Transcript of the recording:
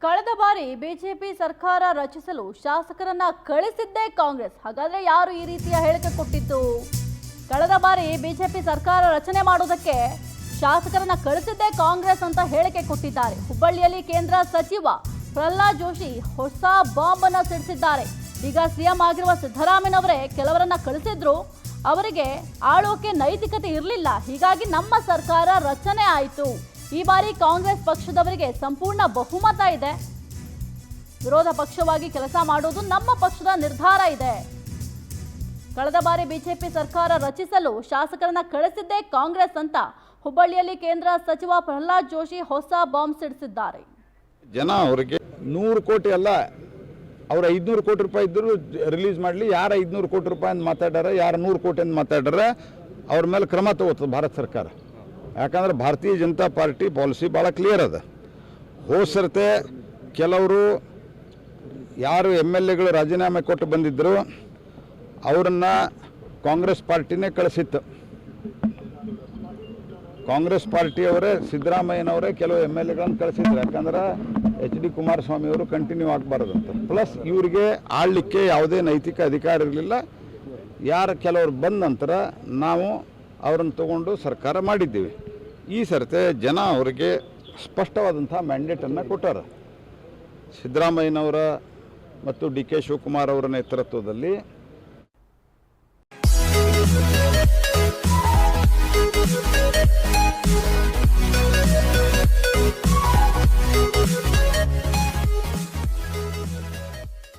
ಕಳೆದ ಬಾರಿ ಬಿಜೆಪಿ ಸರ್ಕಾರ ರಚಿಸಲು ಶಾಸಕರನ್ನ ಕಳಿಸಿದ್ದೇ ಕಾಂಗ್ರೆಸ್. ಹಾಗಾದ್ರೆ ಯಾರು ಈ ರೀತಿಯ ಹೇಳಿಕೆ ಕೊಟ್ಟಿದ್ದು? ಕಳೆದ ಬಾರಿ ಬಿಜೆಪಿ ಸರ್ಕಾರ ರಚನೆ ಮಾಡೋದಕ್ಕೆ ಶಾಸಕರನ್ನ ಕಳಿಸಿದ್ದೇ ಕಾಂಗ್ರೆಸ್ ಅಂತ ಹೇಳಿಕೆ ಕೊಟ್ಟಿದ್ದಾರೆ. ಹುಬ್ಬಳ್ಳಿಯಲ್ಲಿ ಕೇಂದ್ರ ಸಚಿವ ಪ್ರಹ್ಲಾದ್ ಜೋಶಿ ಹೊಸ ಬಾಂಬ್ ಅನ್ನು ಸಿಡಿಸಿದ್ದಾರೆ. ಈಗ ಸಿಎಂ ಆಗಿರುವ ಸಿದ್ದರಾಮಯ್ಯನವರೇ ಕೆಲವರನ್ನ ಕಳಿಸಿದ್ರು. ಅವರಿಗೆ ಆಳೋಕೆ ನೈತಿಕತೆ ಇರಲಿಲ್ಲ, ಹೀಗಾಗಿ ನಮ್ಮ ಸರ್ಕಾರ ರಚನೆ ಆಯಿತು. ಈ ಬಾರಿ ಕಾಂಗ್ರೆಸ್ ಪಕ್ಷದವರಿಗೆ ಸಂಪೂರ್ಣ ಬಹುಮತ ಇದೆ. ವಿರೋಧ ಪಕ್ಷವಾಗಿ ಕೆಲಸ ಮಾಡೋದು ನಮ್ಮ ಪಕ್ಷದ ನಿರ್ಧಾರ ಇದೆ. ಕಳೆದ ಬಾರಿ ಬಿಜೆಪಿ ಸರ್ಕಾರ ರಚಿಸಲು ಶಾಸಕರನ್ನ ಕಳಿಸಿದ್ದೇ ಕಾಂಗ್ರೆಸ್ ಅಂತ ಹುಬ್ಬಳ್ಳಿಯಲ್ಲಿ ಕೇಂದ್ರ ಸಚಿವ ಪ್ರಹ್ಲಾದ್ ಜೋಶಿ ಹೊಸ ಬಾಂಬ್ ಸಿಡಿಸಿದ್ದಾರೆ. ಜನ ಅವರಿಗೆ 100 ಕೋಟಿ ಅಲ್ಲ, ಅವ್ರು 500 ಕೋಟಿ ರೂಪಾಯಿ ಇದ್ದರೂ ರಿಲೀಸ್ ಮಾಡಲಿ. ಯಾರು 500 ಕೋಟಿ ರೂಪಾಯಿ ಅಂತ ಮಾತಾಡ್ಯಾರ, ಯಾರು 100 ಕೋಟಿ ಅಂತ ಮಾತಾಡ್ಯಾರ, ಅವ್ರ ಮೇಲೆ ಕ್ರಮ ತಗೋತದೆ ಭಾರತ ಸರ್ಕಾರ. ಯಾಕಂದ್ರೆ ಭಾರತೀಯ ಜನತಾ ಪಾರ್ಟಿ ಪಾಲಿಸಿ ಭಾಳ ಕ್ಲಿಯರ್ ಅದ. ಹೋಸರತೆ ಕೆಲವರು ಯಾರು MLAಗಳು ರಾಜೀನಾಮೆ ಕೊಟ್ಟು ಬಂದಿದ್ದರು ಅವರನ್ನು ಕಾಂಗ್ರೆಸ್ ಪಾರ್ಟಿನೇ ಕಳಿಸಿತ್ತು. ಕಾಂಗ್ರೆಸ್ ಪಾರ್ಟಿಯವರೇ ಸಿದ್ದರಾಮಯ್ಯನವರೇ ಕೆಲವು MLAಗಳನ್ನು ಕಳಿಸಿದ್ರು. ಯಾಕಂದ್ರೆ HD ಕುಮಾರಸ್ವಾಮಿ ಅವರು ಕಂಟಿನ್ಯೂ ಆಗಬಾರ್ದಂತ. ಪ್ಲಸ್ ಇವರಿಗೆ ಆಳಲಿಕ್ಕೆ ಯಾವುದೇ ನೈತಿಕ ಅಧಿಕಾರ ಇರಲಿಲ್ಲ. ಯಾರು ಕೆಲವರು ಬಂದ ನಂತರ ನಾವು ಅವರನ್ನು ತಗೊಂಡು ಸರ್ಕಾರ ಮಾಡಿದ್ದೀವಿ. ಈ ಸರ್ತೆ ಜನ ಅವರಿಗೆ ಸ್ಪಷ್ಟವಾದಂಥ ಮ್ಯಾಂಡೇಟನ್ನು ಕೊಟ್ಟಾರ. ಸಿದ್ದರಾಮಯ್ಯನವರ ಮತ್ತು DK ಶಿವಕುಮಾರ್ ಅವರ ನೇತೃತ್ವದಲ್ಲಿ